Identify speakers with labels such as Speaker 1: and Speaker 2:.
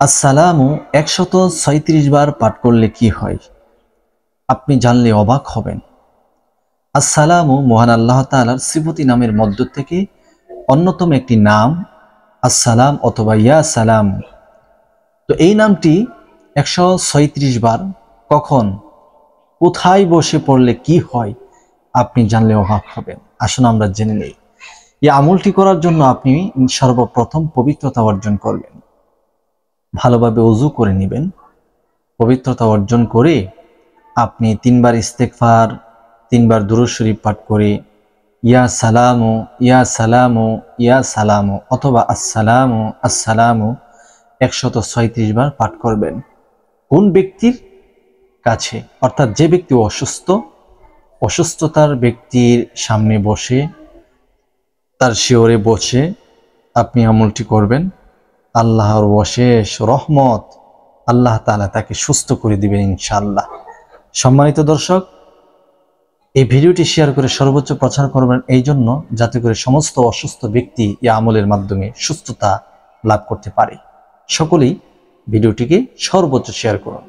Speaker 1: আসসালামু ১৩৬ বার পাঠ করলে কি হয়? আপনি জানলে অবাক হবেন। আসসালামু মহান আল্লাহ তাআলার সিফতি নামের মধ্য থেকে অন্যতম একটি নাম আসসালাম অথবা ইয়া সালাম। তো এই নামটি ১৩৬ বার কখন, কোথায় বসে পড়লে কি হয় আপনি জানলে অবাক হবেন। আসুন আমরা জেনে নেই। এই আমলটি করার জন্য আপনি সর্বপ্রথম পবিত্রতা অর্জন করবেন, ভালোভাবে ওযু করে নেবেন। পবিত্রতা অর্জন করে আপনি ৩ বার ইস্তেগফার, ৩ বার দুরূদ শরীফ পাঠ করে ইয়া সালামু ইয়া সালামু ইয়া সালামু অথবা আসসালামু আসসালামু ১৩৬ বার পাঠ করবেন। কোন ব্যক্তির কাছে, অর্থাৎ যে ব্যক্তি অসুস্থতার ব্যক্তির সামনে বসে, তার শিয়রে বসে আপনি আমলটি করবেন। আল্লাহর অশেষ রহমত, আল্লাহ তাআলা তাকে সুস্থ করে দিবেন ইনশাআল্লাহ। সম্মানিত দর্শক, এই ভিডিওটি শেয়ার করে সর্বোচ্চ প্রচার করবেন এই জন্য, যাতে করে সমস্ত অসুস্থ ব্যক্তি এই আমলের মাধ্যমে সুস্থতা লাভ করতে পারে। সকলেই ভিডিওটিকে সর্বোচ্চ শেয়ার করুন।